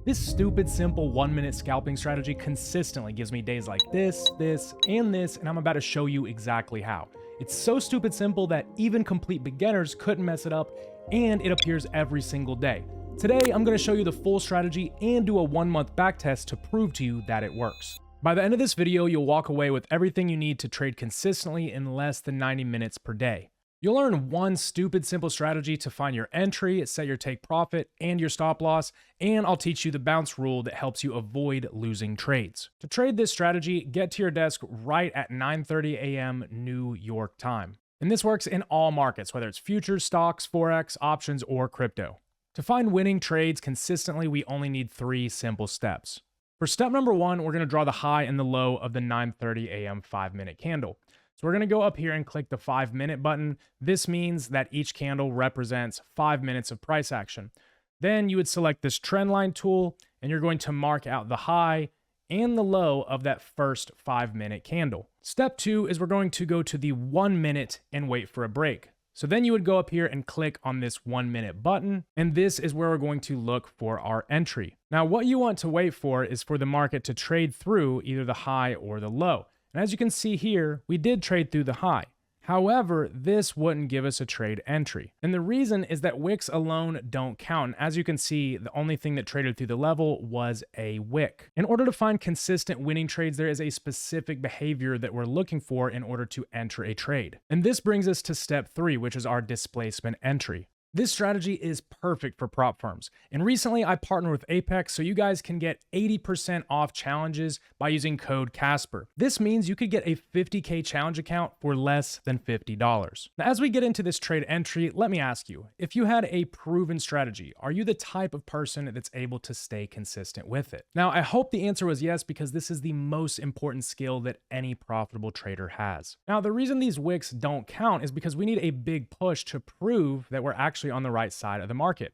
This stupid simple 1-minute scalping strategy consistently gives me days like this, and I'm about to show you exactly how. It's so stupid simple that even complete beginners couldn't mess it up, and it appears every single day. Today, I'm going to show you the full strategy and do a 1-month backtest to prove to you that it works. By the end of this video, you'll walk away with everything you need to trade consistently in less than 90 minutes per day. You'll learn one stupid simple strategy to find your entry, set your take profit, and your stop loss, and I'll teach you the bounce rule that helps you avoid losing trades. To trade this strategy, get to your desk right at 9:30 a.m. New York time. And this works in all markets, whether it's futures, stocks, forex, options, or crypto. To find winning trades consistently, we only need 3 simple steps. For step number 1, we're going to draw the high and the low of the 9:30 a.m. 5-minute candle. So we're going to go up here and click the 5-minute button. This means that each candle represents 5 minutes of price action. Then you would select this trend line tool, and you're going to mark out the high and the low of that first 5-minute candle. Step 2 is we're going to go to the 1 minute and wait for a break. So then you would go up here and click on this 1-minute button, and this is where we're going to look for our entry. Now, what you want to wait for is for the market to trade through either the high or the low. And as you can see here, we did trade through the high. However, this wouldn't give us a trade entry. And the reason is that wicks alone don't count. And as you can see, the only thing that traded through the level was a wick. In order to find consistent winning trades, there is a specific behavior that we're looking for in order to enter a trade. And this brings us to step 3, which is our displacement entry. This strategy is perfect for prop firms. And recently I partnered with Apex so you guys can get 80% off challenges by using code Casper. This means you could get a 50K challenge account for less than $50. Now, as we get into this trade entry, let me ask you, if you had a proven strategy, are you the type of person that's able to stay consistent with it? Now, I hope the answer was yes, because this is the most important skill that any profitable trader has. Now, the reason these wicks don't count is because we need a big push to prove that we're actually on the right side of the market.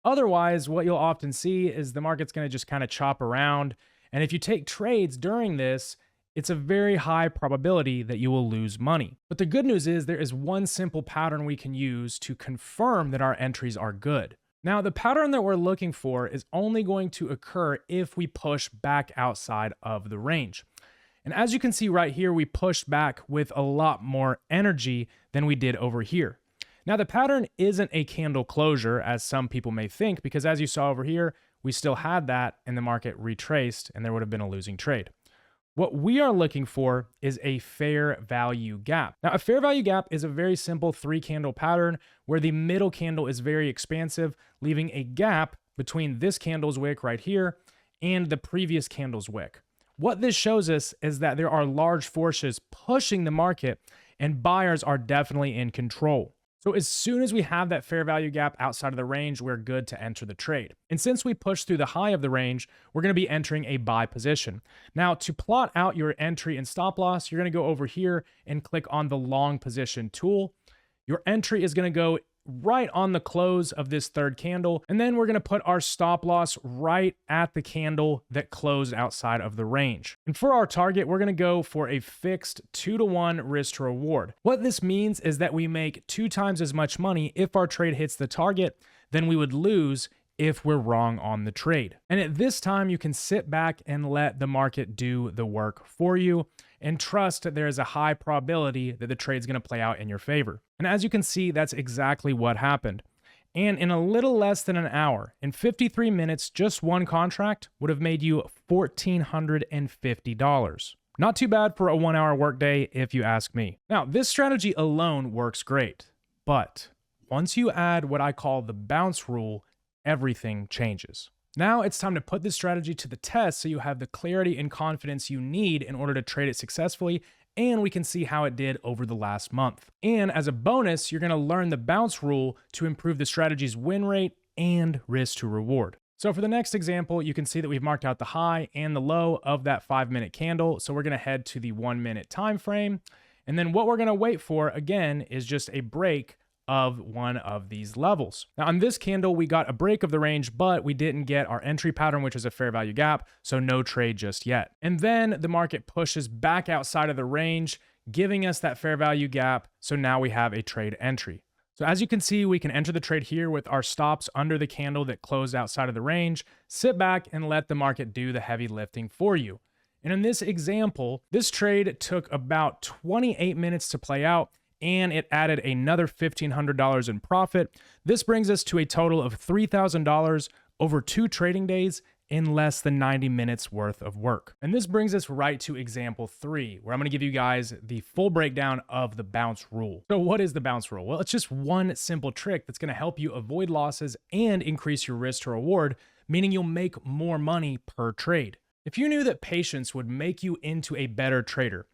Otherwise, what you'll often see is the market's going to just kind of chop around. And if you take trades during this, it's a very high probability that you will lose money. But the good news is there is one simple pattern we can use to confirm that our entries are good. Now, the pattern that we're looking for is only going to occur if we push back outside of the range. And as you can see right here, we pushed back with a lot more energy than we did over here. Now, the pattern isn't a candle closure, as some people may think, because as you saw over here, we still had that and the market retraced and there would have been a losing trade. What we are looking for is a fair value gap. Now, a fair value gap is a very simple 3-candle pattern where the middle candle is very expansive, leaving a gap between this candle's wick right here and the previous candle's wick. What this shows us is that there are large forces pushing the market and buyers are definitely in control. So as soon as we have that fair value gap outside of the range, we're good to enter the trade. And since we pushed through the high of the range, we're going to be entering a buy position. Now, to plot out your entry and stop loss, you're going to go over here and click on the long position tool. Your entry is going to go right on the close of this 3rd candle. And then we're going to put our stop loss right at the candle that closed outside of the range. And for our target, we're going to go for a fixed 2-to-1 risk to reward. What this means is that we make 2 times as much money if our trade hits the target than we would lose if we're wrong on the trade. And at this time, you can sit back and let the market do the work for you and trust that there is a high probability that the trade's going to play out in your favor. And as you can see, that's exactly what happened. And in a little less than an hour, in 53 minutes, just one contract would have made you $1,450. Not too bad for a 1-hour workday, if you ask me. Now, this strategy alone works great, but once you add what I call the bounce rule, everything changes. Now it's time to put this strategy to the test so you have the clarity and confidence you need in order to trade it successfully, and we can see how it did over the last month. And as a bonus, you're going to learn the bounce rule to improve the strategy's win rate and risk to reward. So for the next example, you can see that we've marked out the high and the low of that 5-minute candle. So we're going to head to the 1-minute time frame. And then what we're going to wait for, again, is just a break of one of these levels. Now on this candle, we got a break of the range, but we didn't get our entry pattern, which is a fair value gap, so no trade just yet. And then the market pushes back outside of the range, giving us that fair value gap, so now we have a trade entry. So as you can see, we can enter the trade here with our stops under the candle that closed outside of the range, sit back and let the market do the heavy lifting for you. And in this example, this trade took about 28 minutes to play out, and it added another $1,500 in profit. This brings us to a total of $3,000 over 2 trading days in less than 90 minutes worth of work. And this brings us right to example 3, where I'm gonna give you guys the full breakdown of the bounce rule. So what is the bounce rule? Well, it's just one simple trick that's gonna help you avoid losses and increase your risk to reward, meaning you'll make more money per trade. If you knew that patience would make you into a better trader,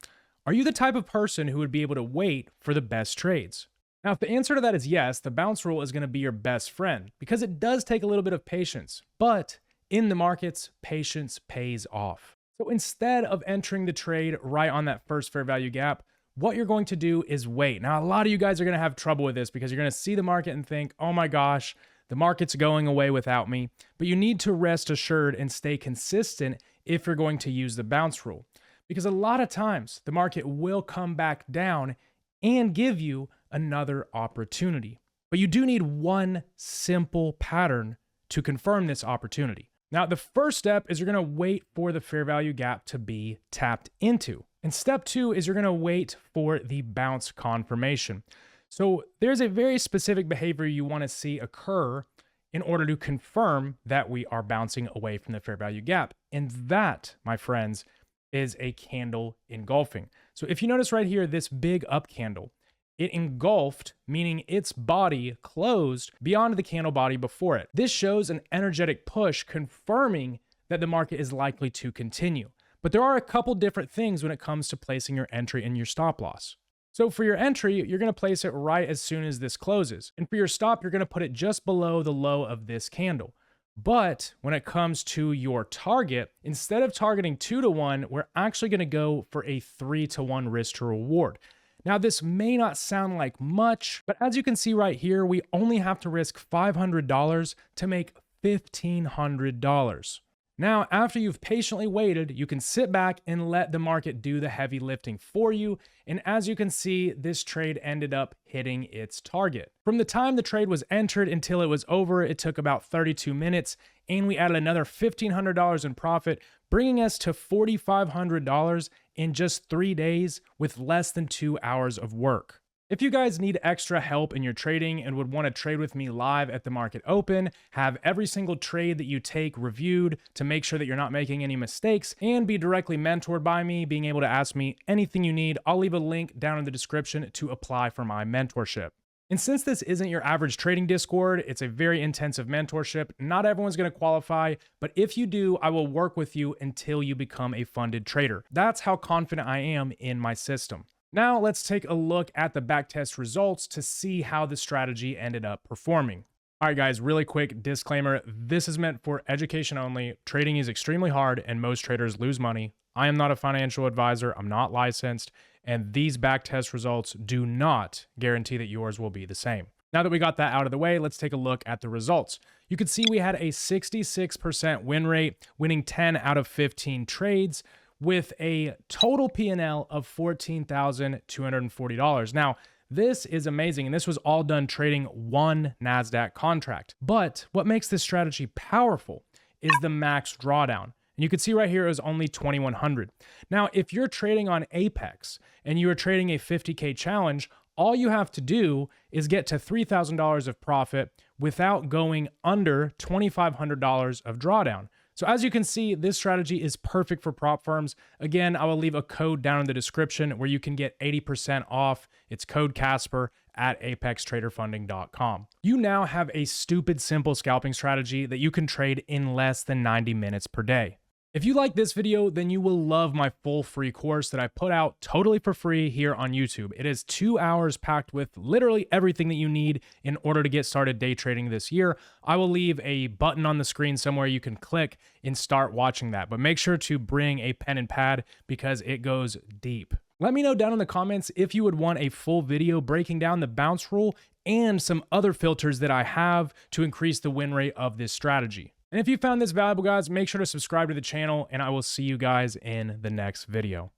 are you the type of person who would be able to wait for the best trades? Now, if the answer to that is yes, the bounce rule is gonna be your best friend because it does take a little bit of patience, but in the markets, patience pays off. So instead of entering the trade right on that first fair value gap, what you're going to do is wait. Now, a lot of you guys are going to have trouble with this because you're going to see the market and think, oh my gosh, the market's going away without me. But you need to rest assured and stay consistent if you're going to use the bounce rule. Because a lot of times the market will come back down and give you another opportunity. But you do need one simple pattern to confirm this opportunity. Now, the first step is you're gonna wait for the fair value gap to be tapped into. And step 2 is you're gonna wait for the bounce confirmation. So there's a very specific behavior you wanna see occur in order to confirm that we are bouncing away from the fair value gap. And that, my friends, is a candle engulfing. So if you notice right here, this big up candle, it engulfed, meaning its body closed beyond the candle body before it. This shows an energetic push confirming that the market is likely to continue. But there are a couple different things when it comes to placing your entry and your stop loss. So for your entry, you're going to place it right as soon as this closes. And for your stop, you're going to put it just below the low of this candle. But when it comes to your target, instead of targeting 2 to 1, we're actually going to go for a 3 to 1 risk to reward. Now, this may not sound like much, but as you can see right here, we only have to risk $500 to make $1,500. Now, after you've patiently waited, you can sit back and let the market do the heavy lifting for you. And as you can see, this trade ended up hitting its target. From the time the trade was entered until it was over, it took about 32 minutes, and we added another $1,500 in profit, bringing us to $4,500 in just 3 days with less than 2 hours of work. If you guys need extra help in your trading and would want to trade with me live at the market open, have every single trade that you take reviewed to make sure that you're not making any mistakes, and be directly mentored by me, being able to ask me anything you need, I'll leave a link down in the description to apply for my mentorship. And since this isn't your average trading Discord, it's a very intensive mentorship. Not everyone's going to qualify, but if you do, I will work with you until you become a funded trader. That's how confident I am in my system. Now let's take a look at the backtest results to see how the strategy ended up performing. All right, guys, really quick disclaimer. This is meant for education only. Trading is extremely hard and most traders lose money. I am not a financial advisor. I'm not licensed. And these backtest results do not guarantee that yours will be the same. Now that we got that out of the way, let's take a look at the results. You can see we had a 66% win rate, winning 10 out of 15 trades, with a total P&L of $14,240. Now, this is amazing, and this was all done trading one NASDAQ contract. But what makes this strategy powerful is the max drawdown. And you can see right here it was only 2,100. Now, if you're trading on Apex and you are trading a 50K challenge, all you have to do is get to $3,000 of profit without going under $2,500 of drawdown. So as you can see, this strategy is perfect for prop firms. Again, I will leave a code down in the description where you can get 80% off. It's code Casper at apextraderfunding.com. You now have a stupid simple scalping strategy that you can trade in less than 90 minutes per day. If you like this video, then you will love my full free course that I put out totally for free here on YouTube. It is 2 hours packed with literally everything that you need in order to get started day trading this year. I will leave a button on the screen somewhere you can click and start watching that. But make sure to bring a pen and pad because it goes deep. Let me know down in the comments if you would want a full video breaking down the bounce rule and some other filters that I have to increase the win rate of this strategy. And if you found this valuable, guys, make sure to subscribe to the channel, and I will see you guys in the next video.